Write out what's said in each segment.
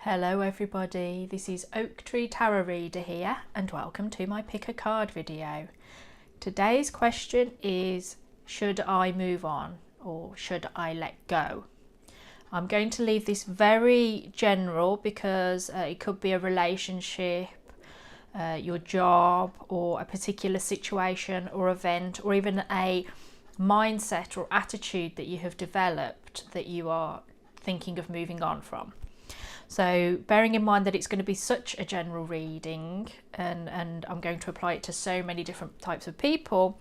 Hello everybody, this is Oak Tree Tarot Reader here and welcome to my pick a card video. Today's question is, should I move on or should I let go? I'm going to leave this very general because it could be a relationship, your job, or a particular situation or event, or even a mindset or attitude that you have developed that you are thinking of moving on from. So bearing in mind that it's going to be such a general reading and I'm going to apply it to so many different types of people,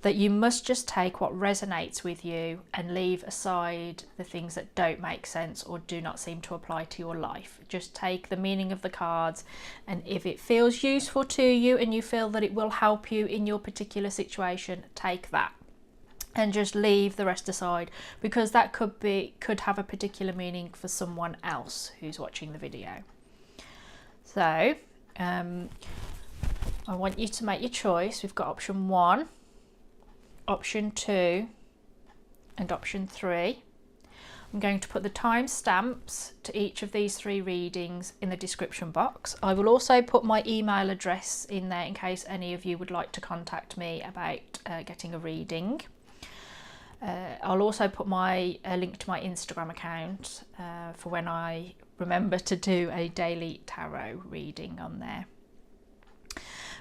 that you must just take what resonates with you and leave aside the things that don't make sense or do not seem to apply to your life. Just take the meaning of the cards, and if it feels useful to you and you feel that it will help you in your particular situation, take that. And just leave the rest aside, because that could have a particular meaning for someone else who's watching the video. So I want you to make your choice. We've got option 1, option 2 and option 3. I'm going to put the timestamps to each of these 3 readings in the description box. I will also put my email address in there in case any of you would like to contact me about getting a reading. I'll also put a link to my Instagram account for when I remember to do a daily tarot reading on there.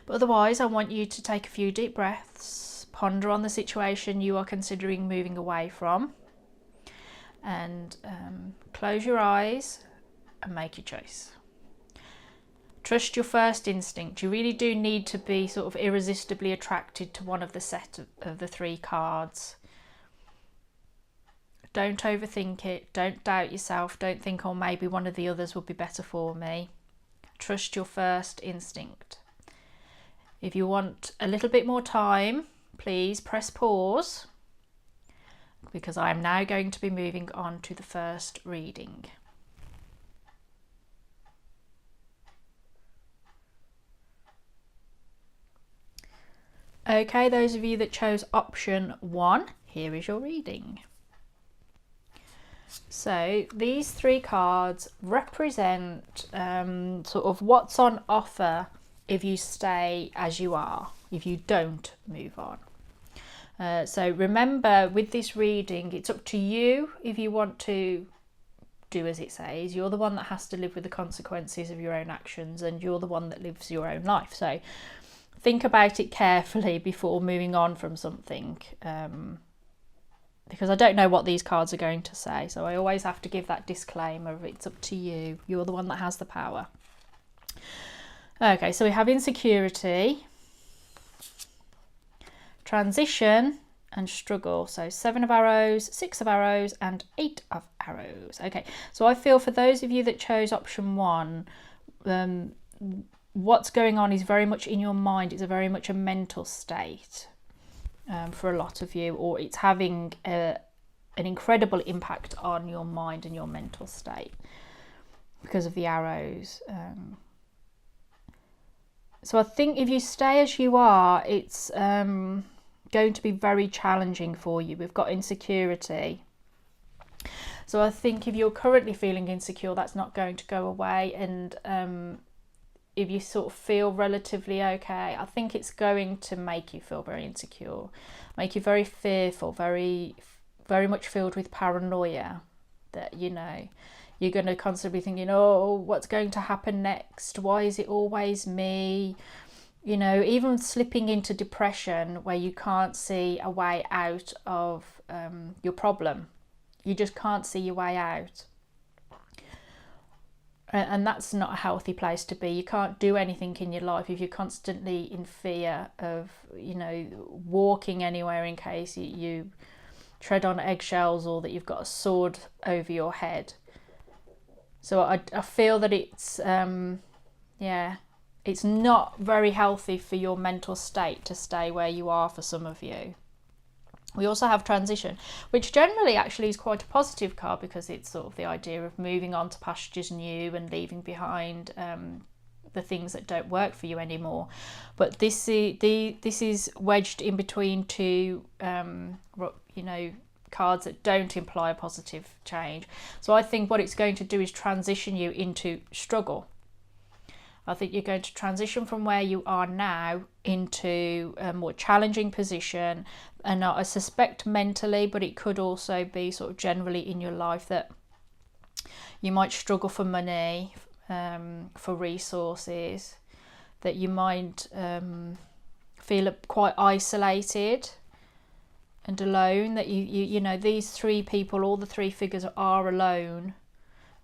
But otherwise, I want you to take a few deep breaths, ponder on the situation you are considering moving away from, and close your eyes and make your choice. Trust your first instinct. You really do need to be sort of irresistibly attracted to one of the set of the 3 cards. Don't overthink it, don't doubt yourself, don't think, oh, maybe one of the others would be better for me. Trust your first instinct. If you want a little bit more time, please press pause, because I am now going to be moving on to the first reading. Okay, those of you that chose option 1, here is your reading. So these 3 cards represent sort of what's on offer if you stay as you are, if you don't move on. So remember, with this reading, it's up to you if you want to do as it says. You're the one that has to live with the consequences of your own actions, and you're the one that lives your own life. So think about it carefully before moving on from something. Because I don't know what these cards are going to say, so I always have to give that disclaimer of it's up to you. You're the one that has the power. Okay, so we have insecurity, transition and struggle. So 7 of arrows, 6 of arrows and 8 of arrows. Okay, so I feel for those of you that chose option 1, what's going on is very much in your mind. It's very much a mental state. For a lot of you, or it's having an incredible impact on your mind and your mental state because of the arrows. So I think if you stay as you are, it's going to be very challenging for you. We've got insecurity. So I think if you're currently feeling insecure, that's not going to go away. And if you sort of feel relatively okay, I think it's going to make you feel very insecure, make you very fearful, very much filled with paranoia, that, you know, you're going to constantly be thinking, oh, what's going to happen next? Why is it always me? You know, even slipping into depression where you can't see a way out of your problem. You just can't see your way out. And that's not a healthy place to be. You can't do anything in your life if you're constantly in fear of, you know, walking anywhere in case you tread on eggshells, or that you've got a sword over your head. So I feel that it's, it's not very healthy for your mental state to stay where you are for some of you. We also have transition, which generally actually is quite a positive card, because it's sort of the idea of moving on to pastures new and leaving behind the things that don't work for you anymore. But this is wedged in between 2, you know, cards that don't imply a positive change. So I think what it's going to do is transition you into struggle. I think you're going to transition from where you are now into a more challenging position, and I suspect mentally, but it could also be sort of generally in your life, that you might struggle for money, for resources, that you might feel quite isolated and alone, that you know, these three people, all the three figures are alone.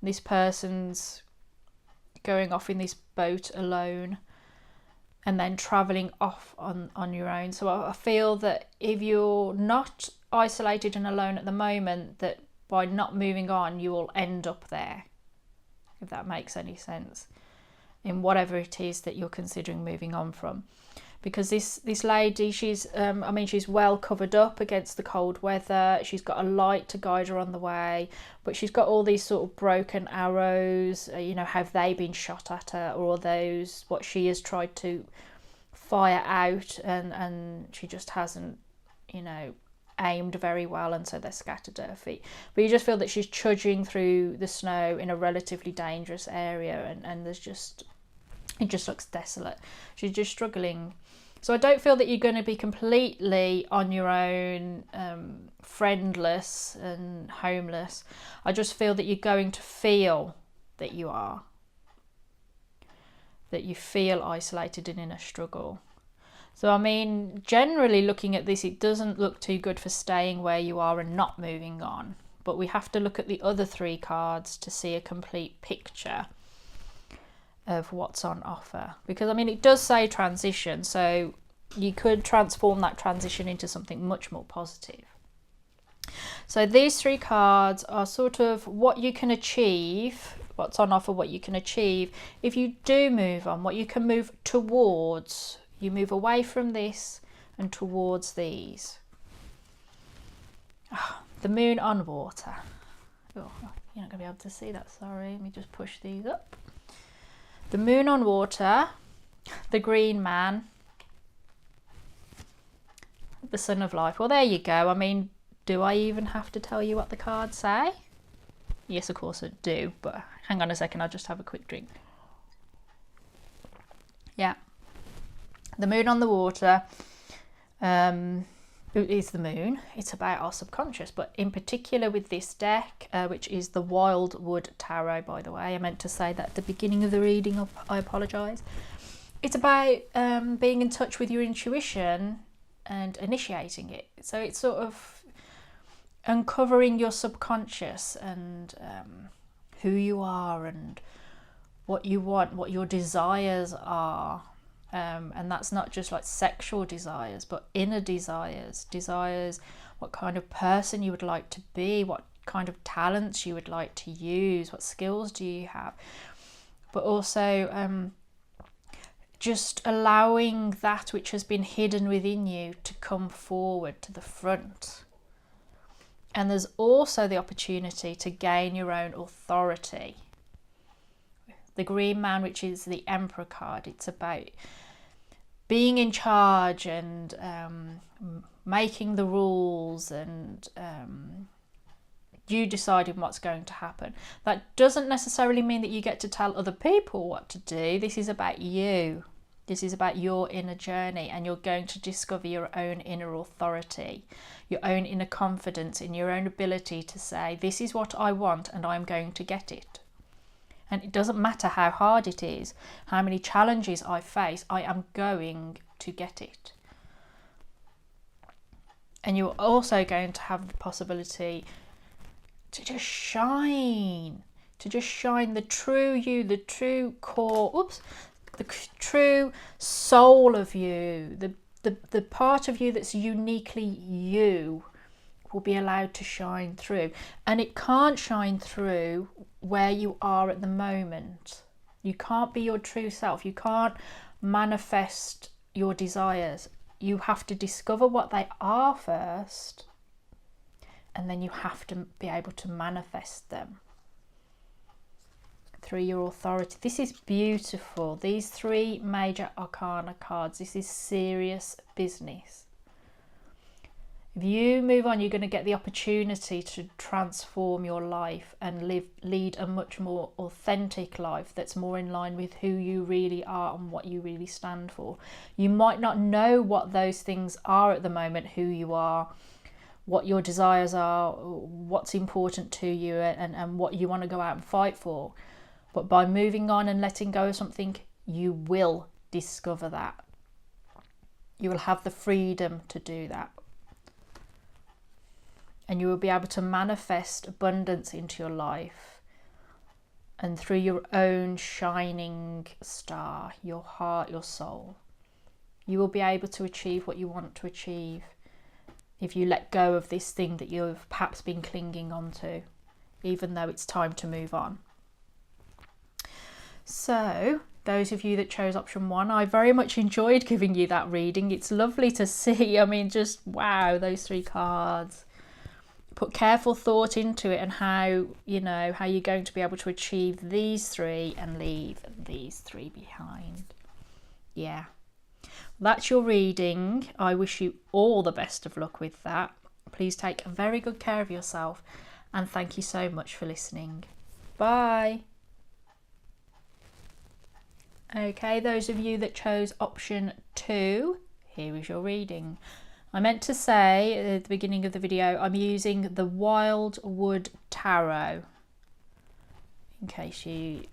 This person's going off in this boat alone and then travelling off on your own. So I feel that if you're not isolated and alone at the moment, that by not moving on, you will end up there, if that makes any sense, in whatever it is that you're considering moving on from. Because this lady, she's I mean, she's well covered up against the cold weather. She's got a light to guide her on the way, but she's got all these sort of broken arrows. You know, have they been shot at her, or are those what she has tried to fire out, and she just hasn't, you know, aimed very well, and so they're scattered at her feet. But you just feel that she's trudging through the snow in a relatively dangerous area, and there's just, it just looks desolate. She's just struggling. So I don't feel that you're going to be completely on your own, friendless and homeless. I just feel that you're going to feel that you are. That you feel isolated and in a struggle. So I mean, generally looking at this, it doesn't look too good for staying where you are and not moving on. But we have to look at the other three cards to see a complete picture of what's on offer, because I mean, it does say transition, so you could transform that transition into something much more positive. So these three cards are sort of what you can achieve, what's on offer, what you can achieve if you do move on, what you can move towards. You move away from this and towards these. Oh, the moon on water. Oh, you're not going to be able to see that, sorry. Let me just push these up. The moon on water, the green man, the sun of life. Well, there you go. I mean, do I even have to tell you what the cards say? Yes, of course I do, but hang on a second, I'll just have a quick drink. Yeah. The moon on the water is the moon. It's about our subconscious, but in particular with this deck, which is the Wildwood Tarot, by the way. I meant to say that at the beginning of the reading, I apologise. It's about being in touch with your intuition and initiating it. So it's sort of uncovering your subconscious and who you are and what you want, what your desires are. And that's not just like sexual desires, but inner desires, what kind of person you would like to be, what kind of talents you would like to use, what skills do you have, but also just allowing that which has been hidden within you to come forward to the front. And there's also the opportunity to gain your own authority. The green man, which is the Emperor card, it's about being in charge and making the rules and you deciding what's going to happen. That doesn't necessarily mean that you get to tell other people what to do. This is about you. This is about your inner journey, and you're going to discover your own inner authority, your own inner confidence in your own ability to say, this is what I want and I'm going to get it. And it doesn't matter how hard it is, how many challenges I face, I am going to get it. And you're also going to have the possibility to just shine the true you, the true core, the true soul of you, the part of you that's uniquely you will be allowed to shine through. And it can't shine through where you are at the moment. You can't be your true self. You can't manifest your desires. You have to discover what they are first, and then you have to be able to manifest them through your authority. This is beautiful. These three major arcana cards, this is serious business. If you move on, you're going to get the opportunity to transform your life and lead a much more authentic life that's more in line with who you really are and what you really stand for. You might not know what those things are at the moment, who you are, what your desires are, what's important to you, and what you want to go out and fight for. But by moving on and letting go of something, you will discover that. You will have the freedom to do that. And you will be able to manifest abundance into your life. And through your own shining star, your heart, your soul, you will be able to achieve what you want to achieve if you let go of this thing that you've perhaps been clinging on to, even though it's time to move on. So, those of you that chose option 1, I very much enjoyed giving you that reading. It's lovely to see. I mean, just wow, those 3 cards. Put careful thought into it and how you're going to be able to achieve these 3 and leave these 3 behind. Yeah. That's your reading. I wish you all the best of luck with that. Please take very good care of yourself, and thank you so much for listening. Bye. Okay, those of you that chose option 2, here is your reading. I meant to say at the beginning of the video, I'm using the Wildwood Tarot, in case you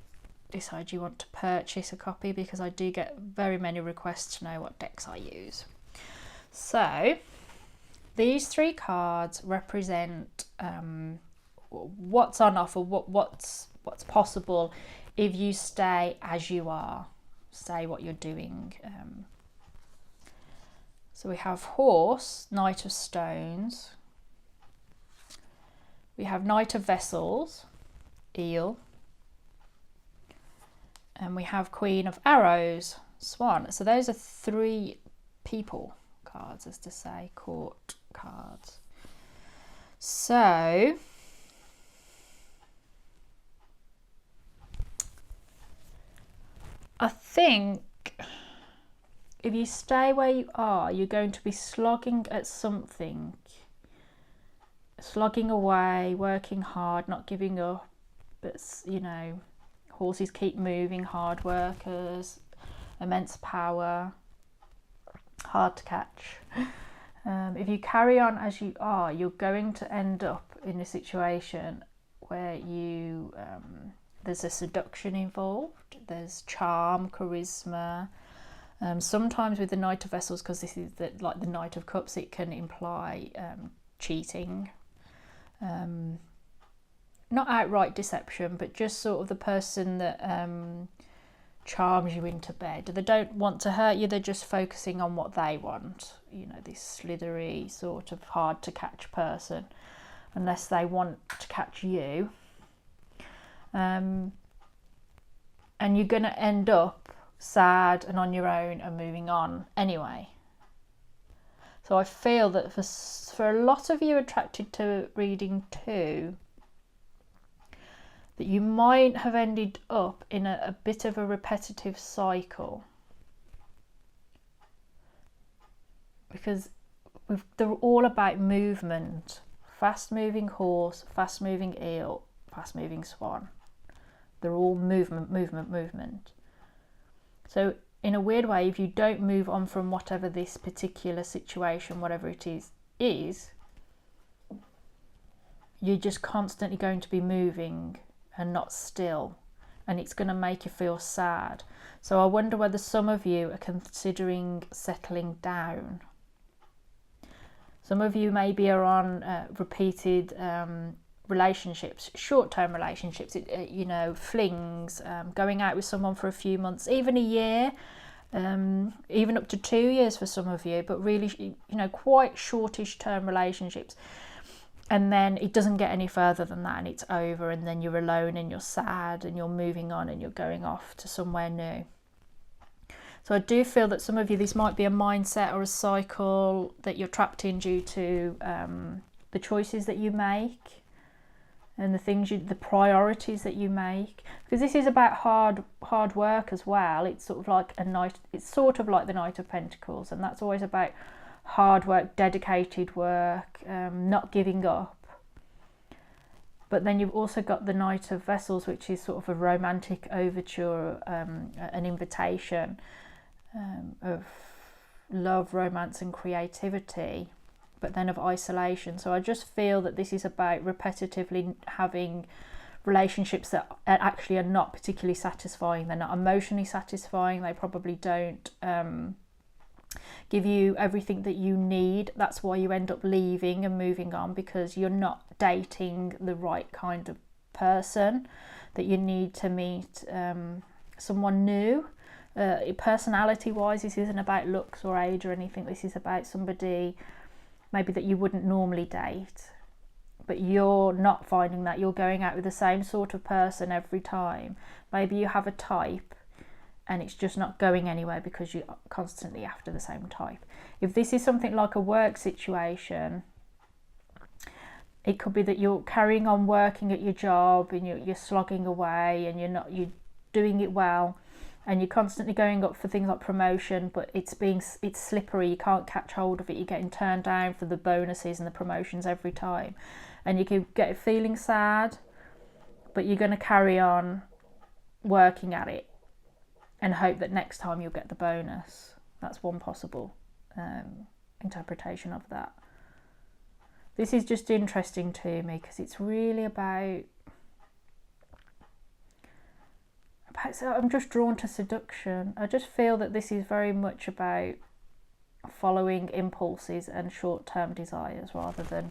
decide you want to purchase a copy, because I do get very many requests to know what decks I use. So these 3 cards represent what's on offer, what's possible if you stay as you are, stay what you're doing. So we have Horse, Knight of Stones. We have Knight of Vessels, Eel. And we have Queen of Arrows, Swan. So those are 3 people cards, as to say, court cards. So I think if you stay where you are, you're going to be slogging at something, slogging away, working hard, not giving up. But, horses keep moving, hard workers, immense power, hard to catch. If you carry on as you are, you're going to end up in a situation where there's a seduction involved, there's charm, charisma. Sometimes with the Knight of Vessels, because this is like the Knight of Cups, it can imply cheating. Not outright deception, but just sort of the person that charms you into bed. They don't want to hurt you, they're just focusing on what they want. This slithery, sort of hard to catch person, unless they want to catch you. And you're going to end up sad and on your own and moving on anyway. So I feel that for a lot of you attracted to reading 2, that you might have ended up in a bit of a repetitive cycle, because they're all about movement. Fast moving horse, fast moving eel, fast moving swan. They're all movement. So in a weird way, if you don't move on from whatever this particular situation, whatever it is, you're just constantly going to be moving and not still, and it's going to make you feel sad. So I wonder whether some of you are considering settling down. Some of you maybe are on repeated relationships, short-term relationships, flings, going out with someone for a few months, even a year, even up to 2 years for some of you, but really, quite shortish term relationships. And then it doesn't get any further than that, and it's over, and then you're alone and you're sad and you're moving on and you're going off to somewhere new. So I do feel that some of you, this might be a mindset or a cycle that you're trapped in due to the choices that you make and the priorities that you make. Because this is about hard work as well. It's sort of like the Knight of Pentacles, and that's always about hard work, dedicated work, not giving up. But then you've also got the Knight of Vessels, which is sort of a romantic overture, an invitation of love, romance and creativity, but then of isolation. So I just feel that this is about repetitively having relationships that actually are not particularly satisfying. They're not emotionally satisfying. They probably don't give you everything that you need. That's why you end up leaving and moving on, because you're not dating the right kind of person, that you need to meet someone new. Personality wise, this isn't about looks or age or anything. This is about somebody maybe that you wouldn't normally date, but you're not finding that. You're going out with the same sort of person every time. Maybe you have a type and it's just not going anywhere because you're constantly after the same type. If this is something like a work situation, it could be that you're carrying on working at your job and you're slogging away and you're doing it well, and you're constantly going up for things like promotion, but it's slippery. You can't catch hold of it. You're getting turned down for the bonuses and the promotions every time, and you can get feeling sad, but you're going to carry on working at it and hope that next time you'll get the bonus. That's one possible interpretation of that. This is just interesting to me because it's really about, I'm just drawn to seduction. I just feel that this is very much about following impulses and short-term desires rather than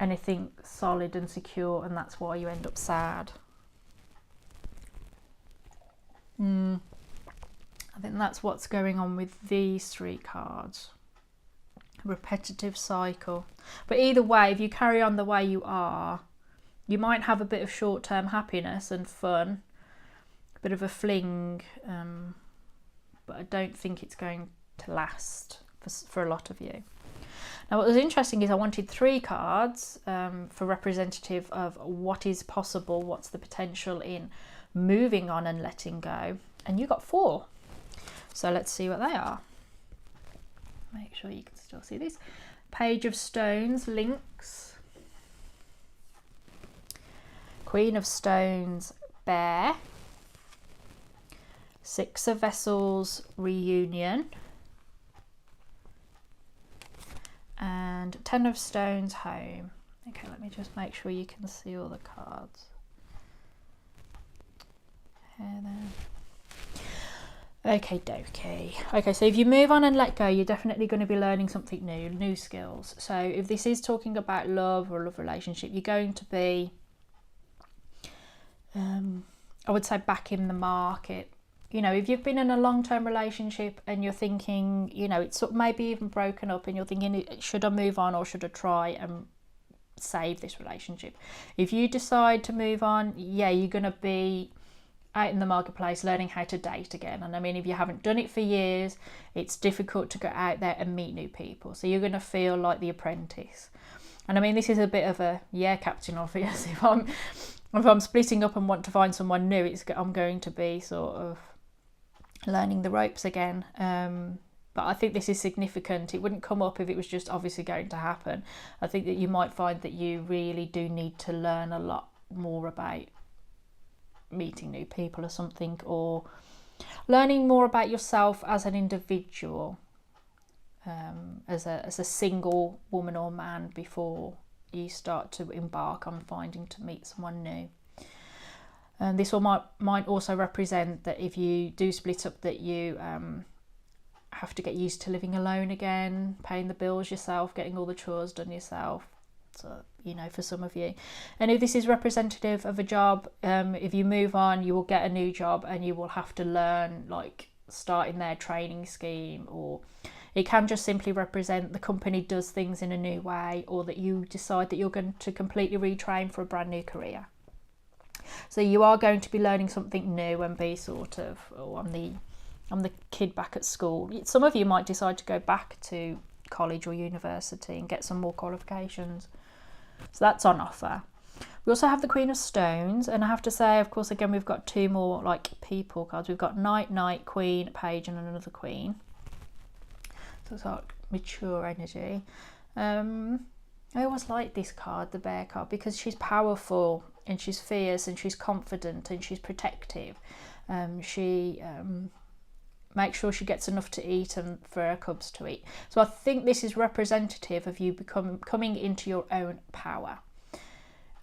anything solid and secure, and that's why you end up sad. I think that's what's going on with these three cards. Repetitive cycle. But either way, if you carry on the way you are, you might have a bit of short-term happiness and fun, a bit of a fling, but I don't think it's going to last for a lot of you. Now, what was interesting is I wanted 3 cards for representative of what is possible, what's the potential in moving on and letting go, and you got 4. So let's see what they are. Make sure you can still see this. Page of Stones, Lynx. Queen of Stones, Bear. 6 of Vessels, Reunion. And 10 of Stones, Home. Okay, let me just make sure you can see all the cards. Okay, dokie. Okay, so if you move on and let go, you're definitely going to be learning something new skills. So if this is talking about love or a love relationship, you're going to be, I would say, back in the market. You know, if you've been in a long-term relationship and you're thinking, you know, it's maybe even broken up and you're thinking, should I move on or should I try and save this relationship? If you decide to move on, yeah, you're going to be out in the marketplace learning how to date again. And I mean, if you haven't done it for years, it's difficult to go out there and meet new people. So you're going to feel like the apprentice. And I mean, this is a bit of a, yeah, Captain Obvious. If I'm splitting up and want to find someone new, I'm going to be sort of learning the ropes again. But I think this is significant. It wouldn't come up if it was just obviously going to happen. I think that you might find that you really do need to learn a lot more about meeting new people or something, or learning more about yourself as an individual, as a single woman or man, before you start to embark on finding to meet someone new. And this might also represent that if you do split up, that you have to get used to living alone again, paying the bills yourself, getting all the chores done yourself. So, you know, for some of you. And if this is representative of a job, if you move on, you will get a new job and you will have to learn, like, starting their training scheme, or it can just simply represent the company does things in a new way, or that you decide that you're going to completely retrain for a brand new career. So you are going to be learning something new and be sort of on the kid back at school. Some of you might decide to go back to college or university and get some more qualifications. So that's on offer. We also have the Queen of Stones, and I have to say, of course, again, we've got 2 more like people cards. We've got Knight, Queen, Page, and another Queen. So It's like mature energy. I always like this card, the Bear card, because she's powerful and she's fierce and she's confident and she's protective. She makes sure she gets enough to eat and for her cubs to eat. So I think this is representative of you coming into your own power.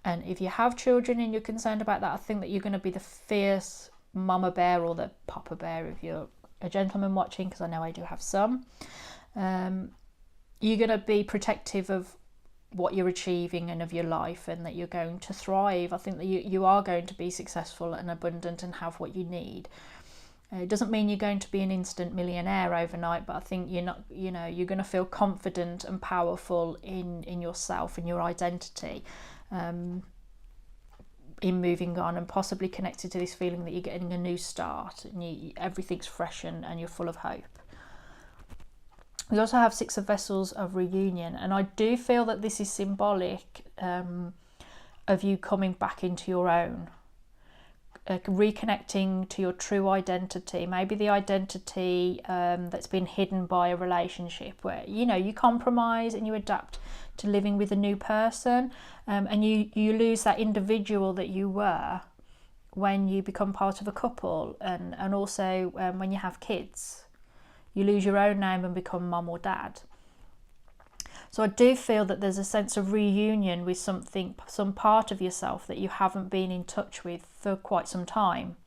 And if you have children and you're concerned about that, I think that you're going to be the fierce mama bear or the papa bear if you're a gentleman watching, because I know I do have some. You're going to be protective of what you're achieving and of your life, and that you're going to thrive. I think that you are going to be successful and abundant and have what you need. It doesn't mean you're going to be an instant millionaire overnight, but I think you're not, you're going to feel confident and powerful in yourself and your identity, in moving on, and possibly connected to this feeling that you're getting a new start and everything's fresh and you're full of hope. We also have Six of Vessels of reunion, and I do feel that this is symbolic of you coming back into your own, reconnecting to your true identity, maybe the identity that's been hidden by a relationship where you compromise and you adapt to living with a new person, and you lose that individual that you were when you become part of a couple, and also when you have kids. You lose your own name and become mum or dad. So I do feel that there's a sense of reunion with some part of yourself that you haven't been in touch with for quite some time.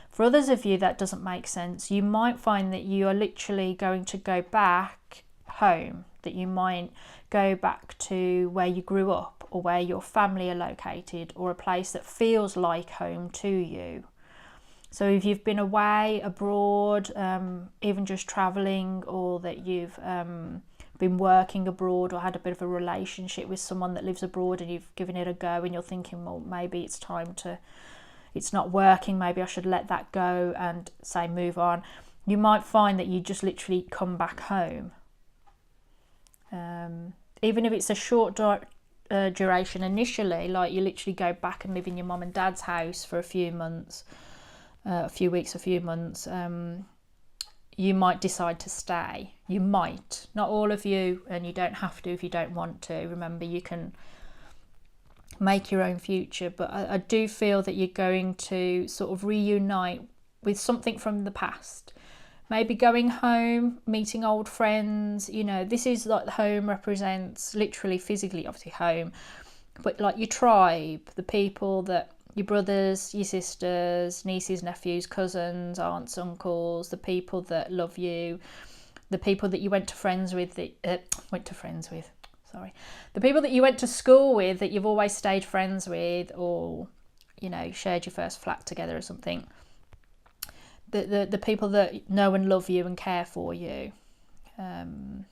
For others of you, that doesn't make sense. You might find that you are literally going to go back home, that you might go back to where you grew up or where your family are located, or a place that feels like home to you. So if you've been away, abroad, even just travelling, or that you've been working abroad or had a bit of a relationship with someone that lives abroad and you've given it a go and you're thinking, well, maybe it's not working, maybe I should let that go and say move on. You might find that you just literally come back home. Even if it's a short duration initially, like you literally go back and live in your mum and dad's house for a few months, a few weeks, a few months, you might decide to stay. You might, not all of you, and you don't have to if you don't want to. Remember, you can make your own future, but I do feel that you're going to sort of reunite with something from the past. Maybe going home, meeting old friends. This is like home represents literally, physically, obviously home, but like your tribe, the people that your brothers, your sisters, nieces, nephews, cousins, aunts, uncles, the people that love you, the people that you went to the people that you went to school with, that you've always stayed friends with, or shared your first flat together or something. The people that know and love you and care for you. Home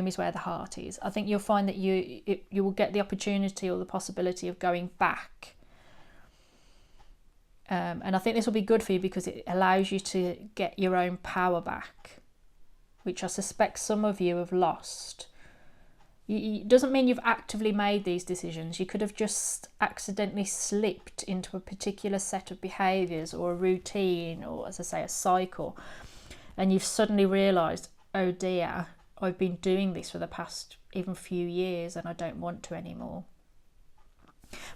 is where the heart is. I think you'll find that you will get the opportunity or the possibility of going back. And I think this will be good for you because it allows you to get your own power back, which I suspect some of you have lost. It doesn't mean you've actively made these decisions. You could have just accidentally slipped into a particular set of behaviours or a routine, or, as I say, a cycle, and you've suddenly realised, oh dear, I've been doing this for the past even few years and I don't want to anymore.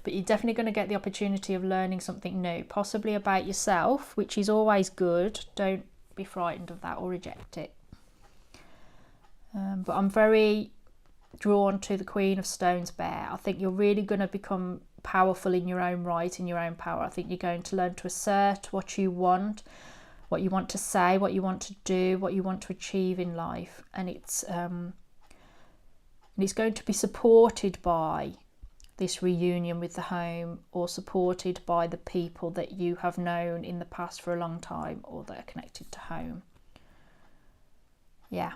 But you're definitely going to get the opportunity of learning something new, possibly about yourself, which is always good. Don't be frightened of that or reject it. But I'm very drawn to the Queen of Stones Bear. I think you're really going to become powerful in your own right, in your own power. I think you're going to learn to assert what you want to say, what you want to do, what you want to achieve in life. And it's going to be supported by this reunion with the home, or supported by the people that you have known in the past for a long time, or that are connected to home. Yeah,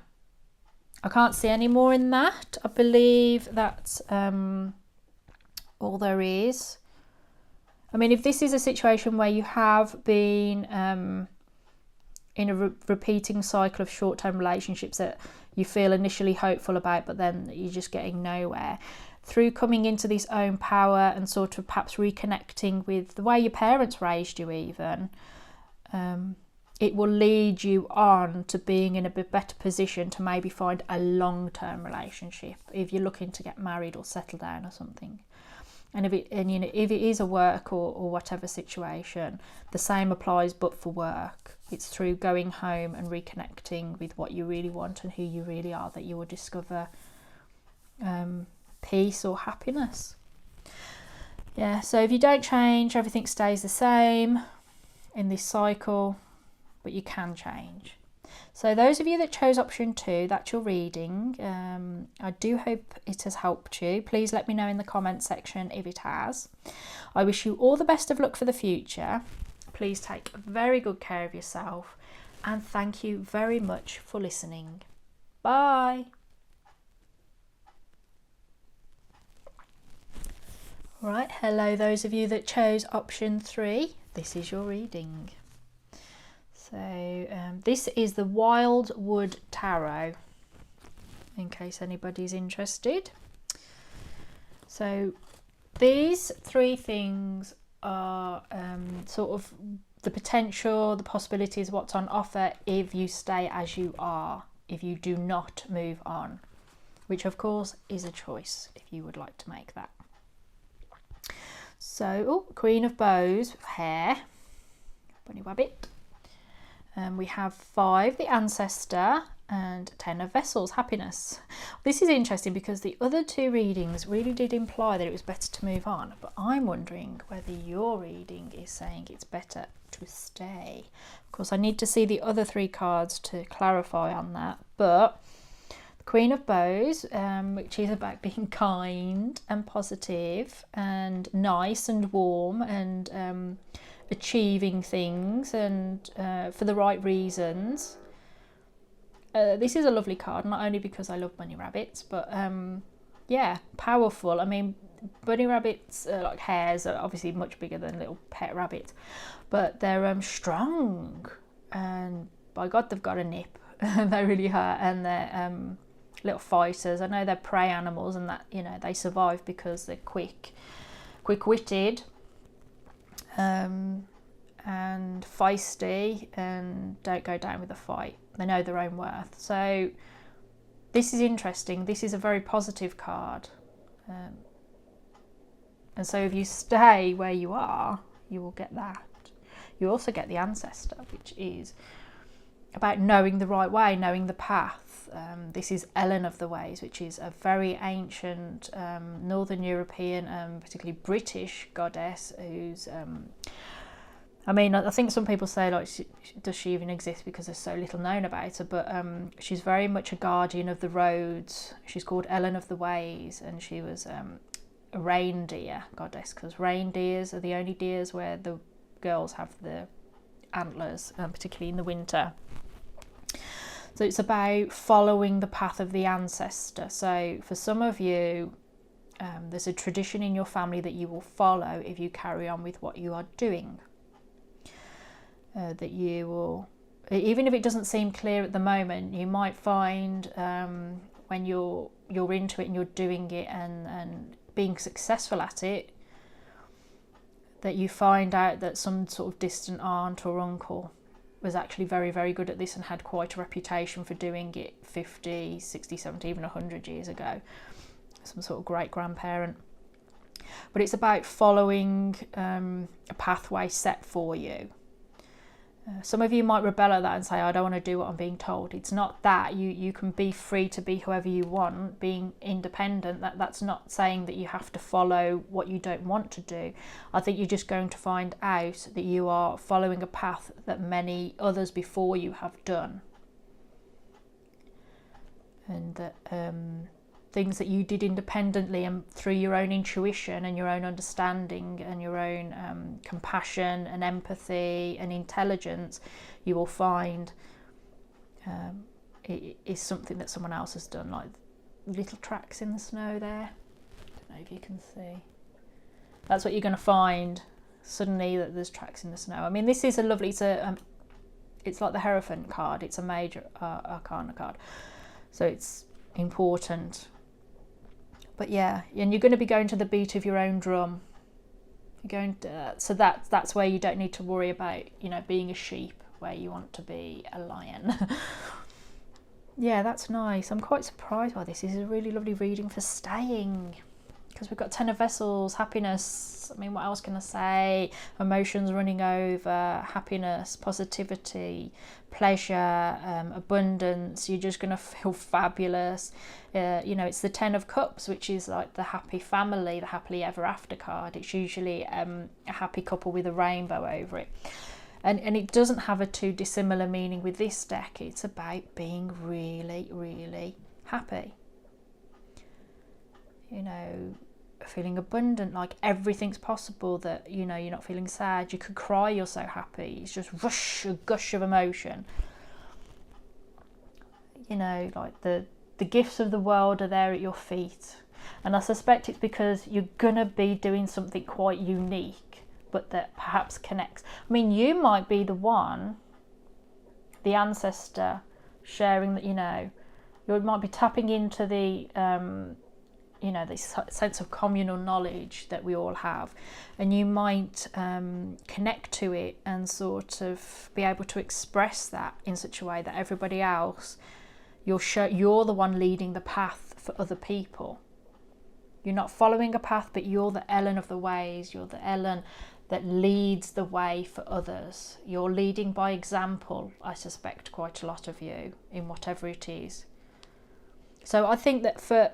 I can't see any more in that. I believe that's all there is. I mean, if this is a situation where you have been in a repeating cycle of short-term relationships that you feel initially hopeful about, but then you're just getting nowhere, through coming into this own power and sort of perhaps reconnecting with the way your parents raised you even, it will lead you on to being in a bit better position to maybe find a long-term relationship if you're looking to get married or settle down or something. And if it is a work or whatever situation, the same applies, but for work. It's through going home and reconnecting with what you really want and who you really are that you will discover peace or happiness. Yeah, so if you don't change, everything stays the same in this cycle, but you can change. So those of you that chose option 2, that's your reading. I do hope it has helped you. Please let me know in the comment section if it has. I wish you all the best of luck for the future. Please take very good care of yourself, and thank you very much for listening. Bye. Right, hello those of you that chose option 3. This is your reading. So this is the Wildwood Tarot, in case anybody's interested. So these 3 things are sort of the potential, the possibilities, what's on offer if you stay as you are, if you do not move on, which of course is a choice if you would like to make that. So, Queen of Bows, hair, bunny rabbit. We have 5, the Ancestor, and 10 of Vessels, happiness. This is interesting because the other 2 readings really did imply that it was better to move on, but I'm wondering whether your reading is saying it's better to stay. Of course, I need to see the other 3 cards to clarify on that, but the Queen of Bows, which is about being kind and positive and nice and warm and achieving things and for the right reasons. This is a lovely card, not only because I love bunny rabbits, but yeah, powerful. I mean, bunny rabbits, like hares, are obviously much bigger than little pet rabbits, but they're strong, and by God, they've got a nip. They really hurt, and they're little fighters. I know they're prey animals, and that, you know, they survive because they're quick-witted. And feisty and don't go down with a fight. They know their own worth. So this is interesting. This is a very positive card. And so if you stay where you are, you will get that. You also get the Ancestor, which is about knowing the right way, knowing the path. This is Ellen of the Ways, which is a very ancient Northern European, particularly British goddess who's I mean, I think some people say, like, does she even exist because there's so little known about her, but she's very much a guardian of the roads. She's called Ellen of the Ways, and she was a reindeer goddess, because reindeers are the only deers where the girls have the antlers, particularly in the winter. So it's about following the path of the ancestor. So for some of you, there's a tradition in your family that you will follow if you carry on with what you are doing. That you will, even if it doesn't seem clear at the moment, you might find when you're into it and you're doing it and being successful at it, that you find out that some sort of distant aunt or uncle was actually very, very good at this and had quite a reputation for doing it 50, 60, 70, even 100 years ago. Some sort of great-grandparent. But it's about following a pathway set for you. Some of you might rebel at that and say, I don't want to do what I'm being told. It's not that. You can be free to be whoever you want, being independent. That's not saying that you have to follow what you don't want to do. I think you're just going to find out that you are following a path that many others before you have done. And that things that you did independently and through your own intuition and your own understanding and your own compassion and empathy and intelligence, you will find it is something that someone else has done, like little tracks in the snow there. I don't know if you can see. That's what you're going to find suddenly, that there's tracks in the snow. I mean, this is a lovely, it's like the Hierophant card. It's a major arcana card. So it's important. But yeah, and you're going to be going to the beat of your own drum. You're going to, so that's where you don't need to worry about, you know, being a sheep where you want to be a lion. Yeah, that's nice. I'm quite surprised by this. This is a really lovely reading for staying, because we've got Ten of Vessels, happiness. I mean, what else can I say? Emotions running over, happiness, positivity, pleasure, abundance. You're just going to feel fabulous. You know, it's the Ten of Cups, which is like the happy family, the happily ever after card. It's usually a happy couple with a rainbow over it. And it doesn't have a too dissimilar meaning with this deck. It's about being really, really happy. You know, feeling abundant, like everything's possible, that, you know, you're not feeling sad. You could cry, you're so happy. It's just rush, a gush of emotion. You know, like the gifts of the world are there at your feet. And I suspect it's because you're going to be doing something quite unique, but that perhaps connects. I mean, you might be the one, the ancestor, sharing that, you know, you might be tapping into the, you know, this sense of communal knowledge that we all have, and you might connect to it and sort of be able to express that in such a way that everybody else, you're the one leading the path for other people. You're not following a path, but you're the Ellen of the ways. You're the Ellen that leads the way for others. You're leading by example, I suspect, quite a lot of you, in whatever it is. So I think that for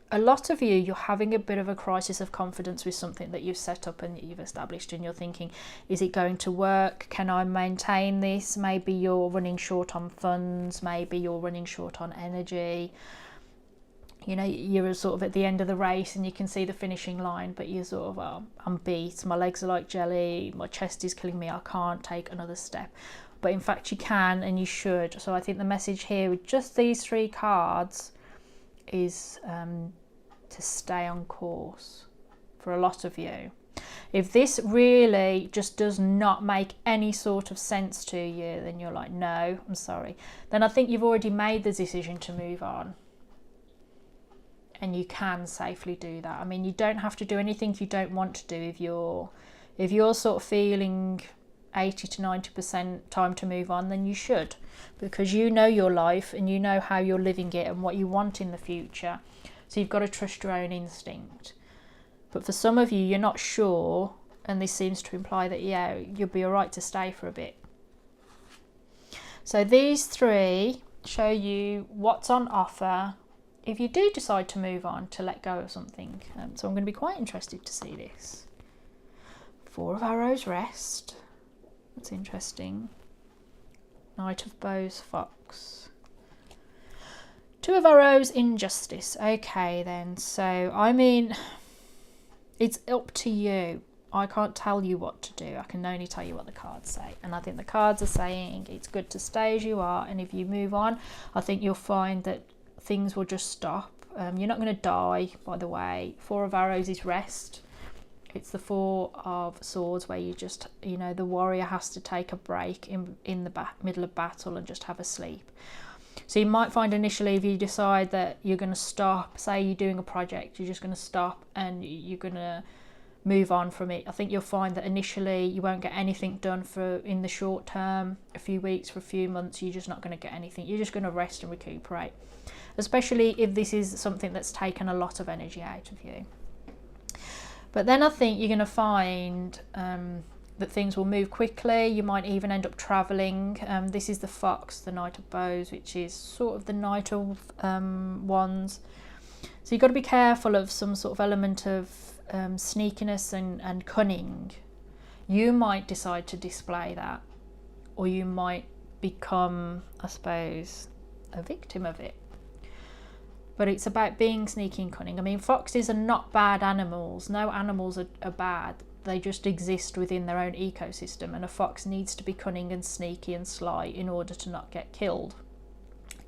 a lot of you, you're having a bit of a crisis of confidence with something that you've set up and you've established, and you're thinking, is it going to work? Can I maintain this? Maybe you're running short on funds. Maybe you're running short on energy. You know, you're sort of at the end of the race and you can see the finishing line, but you're sort of, oh, I'm beat, my legs are like jelly, my chest is killing me, I can't take another step. But in fact you can, and you should. So I think the message here with just these three cards is to stay on course for a lot of you. If this really just does not make any sort of sense to you, then you're like, no, I'm sorry. Then I think you've already made the decision to move on. And you can safely do that. I mean, you don't have to do anything you don't want to do. If you're sort of feeling 80 to 90% time to move on, then you should, because you know your life and you know how you're living it and what you want in the future. So you've got to trust your own instinct. But for some of you, you're not sure, and this seems to imply that, yeah, you'll be all right to stay for a bit. So these three show you what's on offer if you do decide to move on, to let go of something. So I'm going to be quite interested to see this. Four of Arrows, rest. That's interesting. Knight of Bows, fox. Two of Arrows, injustice. Okay then, so I mean, it's up to you. I can't tell you what to do. I can only tell you what the cards say. And I think the cards are saying it's good to stay as you are. And if you move on, I think you'll find that things will just stop. You're not going to die, by the way. Four of Arrows is rest. It's the Four of Swords where you just, you know, the warrior has to take a break in the middle of battle and just have a sleep. So you might find initially, if you decide that you're going to stop, say you're doing a project, you're just going to stop and you're going to move on from it. I think you'll find that initially you won't get anything done for in the short term, a few weeks, for a few months. You're just not going to get anything. You're just going to rest and recuperate, especially if this is something that's taken a lot of energy out of you. But then I think you're going to find that things will move quickly. You might even end up travelling. This is the fox, the Knight of Bows, which is sort of the Knight of Wands. So you've got to be careful of some sort of element of sneakiness and cunning. You might decide to display that, or you might become, I suppose, a victim of it. But it's about being sneaky and cunning. I mean, foxes are not bad animals. No animals are bad. They just exist within their own ecosystem, and a fox needs to be cunning and sneaky and sly in order to not get killed,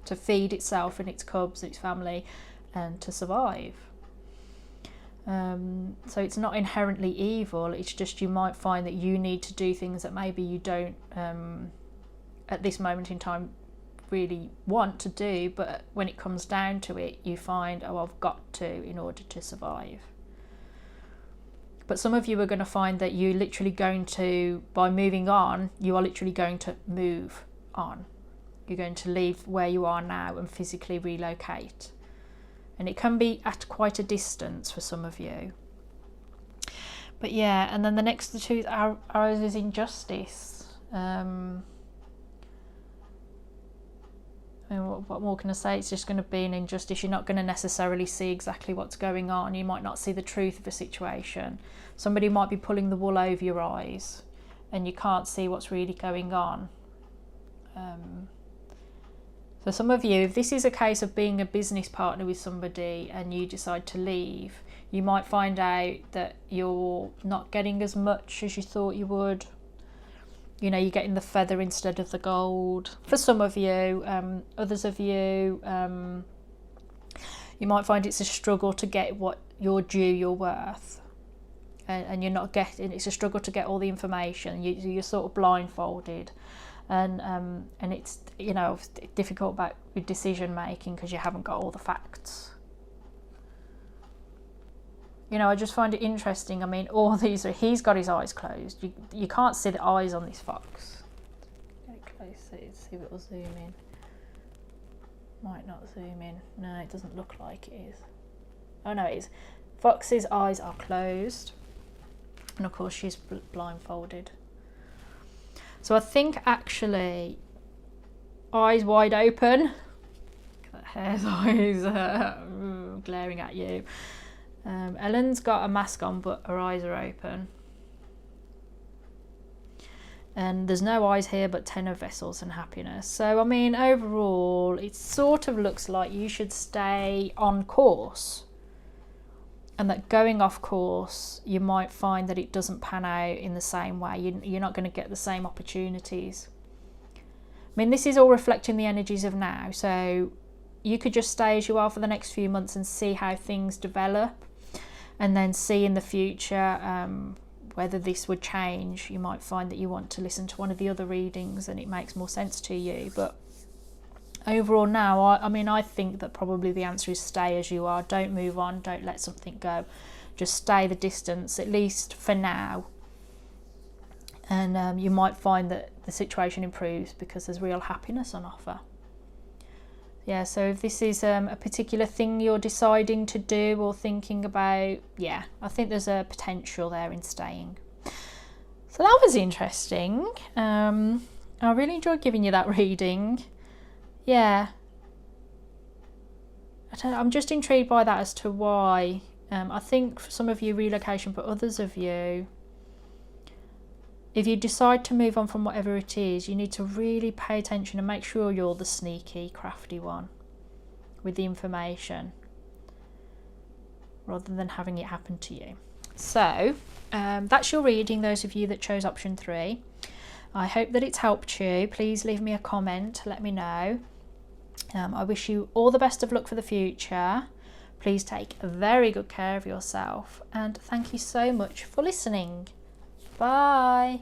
to feed itself and its cubs, its family, and to survive. So it's not inherently evil. It's just you might find that you need to do things that maybe you don't at this moment in time really want to do, but when it comes down to it, you find, oh, I've got to in order to survive. But some of you are going to find that you're literally going to, by moving on, you are literally going to move on. You're going to leave where you are now and physically relocate. And it can be at quite a distance for some of you. But yeah, and then the next two arrows is injustice. I mean, what more can I say? It's just going to be an injustice. You're not going to necessarily see exactly what's going on. You might not see the truth of a situation. Somebody might be pulling the wool over your eyes and you can't see what's really going on. For some of you, if this is a case of being a business partner with somebody and you decide to leave, you might find out that you're not getting as much as you thought you would. You know, you're getting the feather instead of the gold. For some of you, others of you, you might find it's a struggle to get what you're due, your worth. And you're not getting, it's a struggle to get all the information. You're sort of blindfolded. And it's, you know, difficult with decision making because you haven't got all the facts. You know, I just find it interesting. I mean, all these are, he's got his eyes closed. You can't see the eyes on this fox. Get close, see if it will zoom in. Might not zoom in. No, it doesn't look like it is. Oh no, it is. Fox's eyes are closed. And of course she's blindfolded. So I think actually, eyes wide open. Look at that hare's eyes glaring at you. Ellen's got a mask on, but her eyes are open. And there's no eyes here, but 10 of vessels and happiness. So, I mean, overall, it sort of looks like you should stay on course. And that going off course, you might find that it doesn't pan out in the same way. You're not going to get the same opportunities. I mean, this is all reflecting the energies of now. So you could just stay as you are for the next few months and see how things develop. And then see in the future whether this would change. You might find that you want to listen to one of the other readings and it makes more sense to you. But overall now, I mean, I think that probably the answer is stay as you are. Don't move on. Don't let something go. Just stay the distance, at least for now. And you might find that the situation improves because there's real happiness on offer. Yeah, so if this is a particular thing you're deciding to do or thinking about, yeah, I think there's a potential there in staying. So that was interesting. I really enjoyed giving you that reading. Yeah. I'm just intrigued by that as to why. I think for some of you relocation, but others of you, if you decide to move on from whatever it is, you need to really pay attention and make sure you're the sneaky, crafty one with the information rather than having it happen to you. So that's your reading, those of you that chose option 3. I hope that it's helped you. Please leave me a comment, let me know. I wish you all the best of luck for the future. Please take very good care of yourself and thank you so much for listening. Bye.